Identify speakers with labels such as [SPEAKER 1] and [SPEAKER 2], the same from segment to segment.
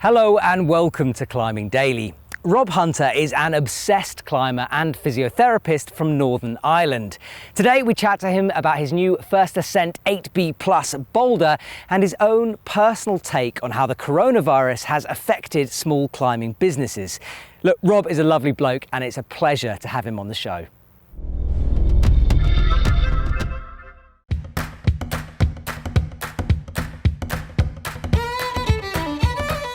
[SPEAKER 1] Hello and welcome to Climbing Daily. Rob Hunter is an obsessed climber and physiotherapist from Northern Ireland. Today we chat to him about his new first Ascent 8B+ Boulder and his own personal take on how the coronavirus has affected small climbing businesses. Look, Rob is a lovely bloke and it's a pleasure to have him on the show.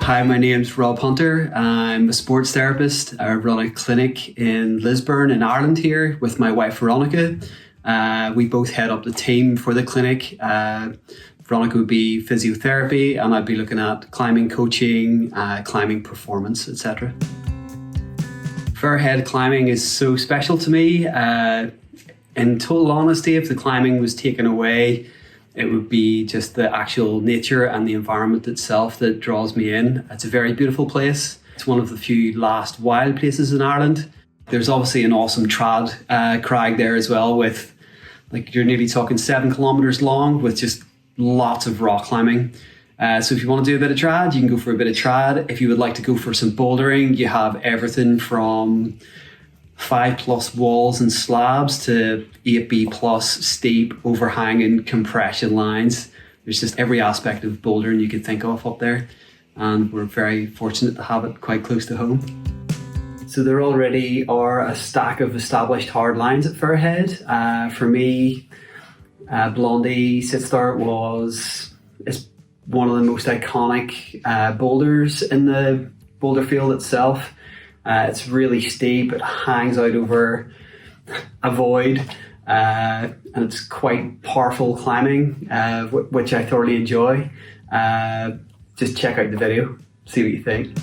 [SPEAKER 2] Hi, my name's Rob Hunter. I'm a sports therapist. I run a clinic in Lisburn in Ireland here with my wife Veronica. We both head up the team for the clinic. Veronica would be physiotherapy and I'd be looking at climbing coaching, climbing performance, etc. Fairhead climbing is so special to me. In total honesty, if the climbing was taken away, it would be just the actual nature and the environment itself that draws me in. It's a very beautiful place. It's one of the few last wild places in Ireland. There's obviously an awesome trad crag there as well with, like, you're nearly talking 7 kilometers long with just lots of rock climbing. So if you want to do a bit of trad, you can go for a bit of trad. If you would like to go for some bouldering, you have everything from 5+ walls and slabs to 8B+ steep overhanging compression lines. There's just every aspect of bouldering you could think of up there, and we're very fortunate to have it quite close to home. So there already are a stack of established hard lines at Fairhead. For me, Blondie Sit Start is one of the most iconic boulders in the boulder field itself. It's really steep, it hangs out over a void, and it's quite powerful climbing, which I thoroughly enjoy. Just check out the video, see what you think.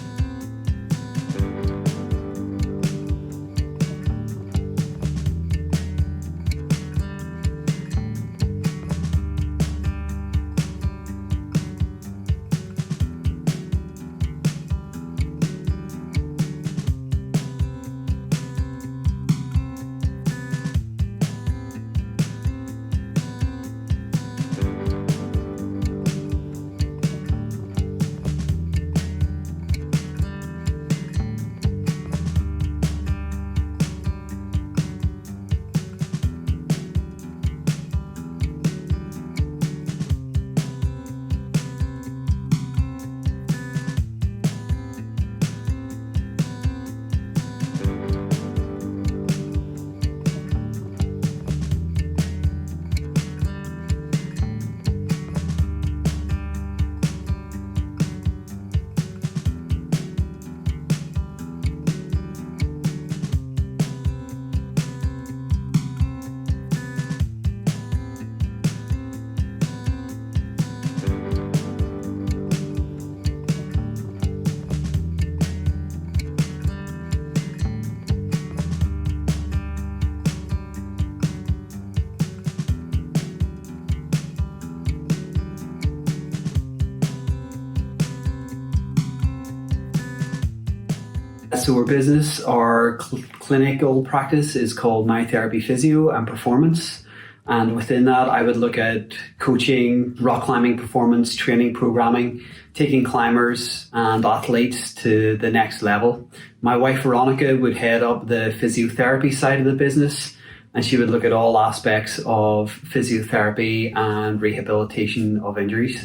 [SPEAKER 2] So our business, our clinical practice is called My Therapy Physio and Performance. And within that, I would look at coaching, rock climbing performance, training programming, taking climbers and athletes to the next level. My wife Veronica would head up the physiotherapy side of the business, and she would look at all aspects of physiotherapy and rehabilitation of injuries.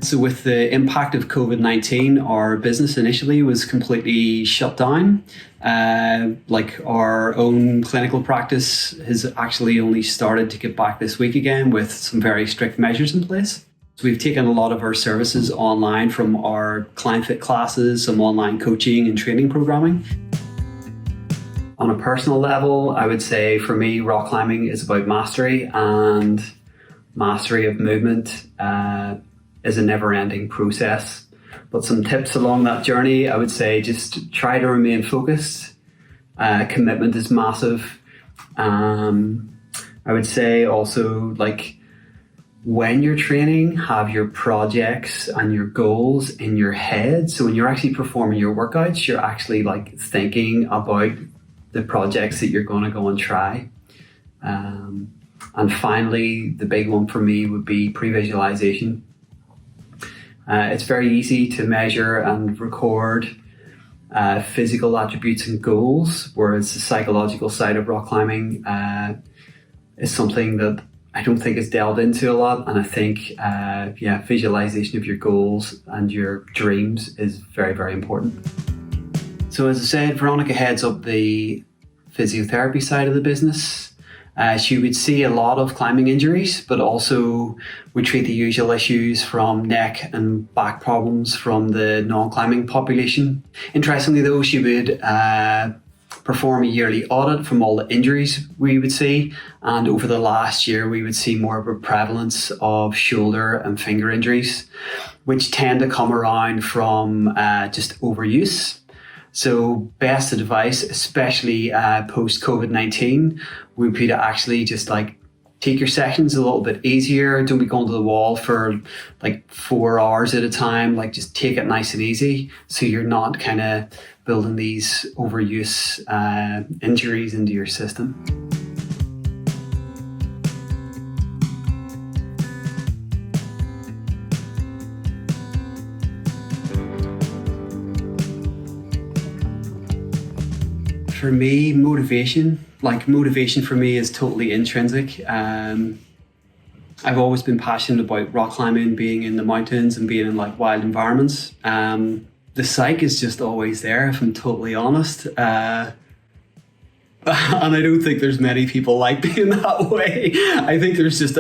[SPEAKER 2] So with the impact of COVID-19, our business initially was completely shut down. Like our own clinical practice has actually only started to get back this week again with some very strict measures in place. So we've taken a lot of our services online, from our Client Fit classes, some online coaching and training programming. On a personal level, I would say for me, rock climbing is about mastery, and mastery of movement is a never-ending process. But some tips along that journey, I would say just try to remain focused. Commitment is massive. I would say also, like, when you're training, have your projects and your goals in your head. So when you're actually performing your workouts, you're actually like thinking about the projects that you're going to go and try. And finally, the big one for me would be pre-visualization. It's very easy to measure and record physical attributes and goals, whereas the psychological side of rock climbing is something that I don't think is delved into a lot. And I think, visualization of your goals and your dreams is very, very important. So as I said, Veronica heads up the physiotherapy side of the business. She would see a lot of climbing injuries, but also we treat the usual issues from neck and back problems from the non-climbing population. Interestingly though, she would perform a yearly audit from all the injuries we would see, and over the last year we would see more of a prevalence of shoulder and finger injuries, which tend to come around from just overuse. So best advice, especially post COVID-19, would be to actually just like take your sessions a little bit easier. Don't be going to the wall for like 4 hours at a time. Like just take it nice and easy, so you're not kind of building these overuse injuries into your system. For me, motivation for me is totally intrinsic. I've always been passionate about rock climbing, being in the mountains and being in like wild environments. The psych is just always there, if I'm totally honest. And I don't think there's many people like being that way. I think there's just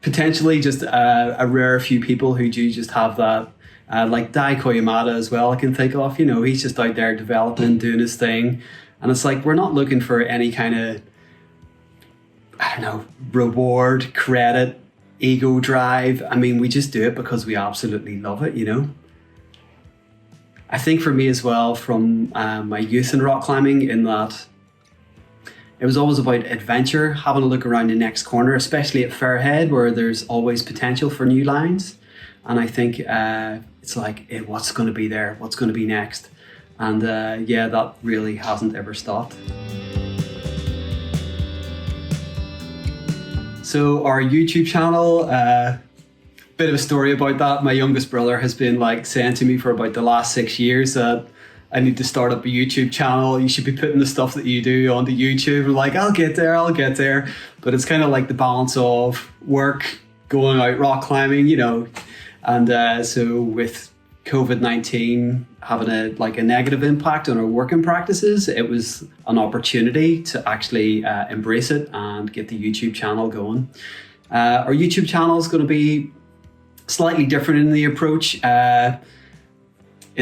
[SPEAKER 2] potentially a rare few people who do just have that. Like Dai Koyamada as well, I can think of. You know, he's just out there developing, doing his thing. And it's like, we're not looking for any kind of, reward, credit, ego drive. I mean, we just do it because we absolutely love it, you know? I think for me as well, from my youth in rock climbing, in that it was always about adventure, having a look around the next corner, especially at Fairhead, where there's always potential for new lines. And I think it's like, what's going to be there? What's going to be next? And that really hasn't ever stopped. So our YouTube channel, bit of a story about that. My youngest brother has been like saying to me for about the last 6 years that I need to start up a YouTube channel. You should be putting the stuff that you do onto YouTube. I'm like, I'll get there. But it's kind of like the balance of work, going out rock climbing, you know. And so with COVID-19 having a negative impact on our working practices, it was an opportunity to actually embrace it and get the YouTube channel going. Our YouTube channel is going to be slightly different in the approach, in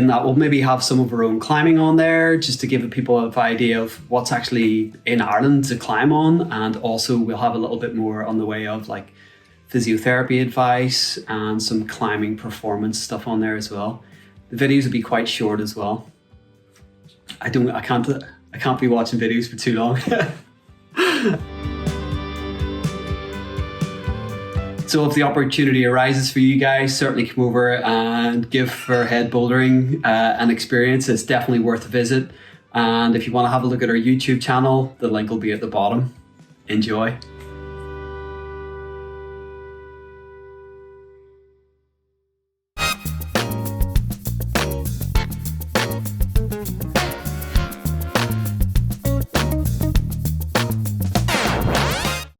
[SPEAKER 2] that we'll maybe have some of our own climbing on there, just to give people an idea of what's actually in Ireland to climb on. And also we'll have a little bit more on the way of like physiotherapy advice and some climbing performance stuff on there as well. The videos will be quite short as well. I can't be watching videos for too long. So if the opportunity arises for you guys, certainly come over and give Fairhead bouldering an experience. It's definitely worth a visit. And if you want to have a look at our YouTube channel, the link will be at the bottom. Enjoy.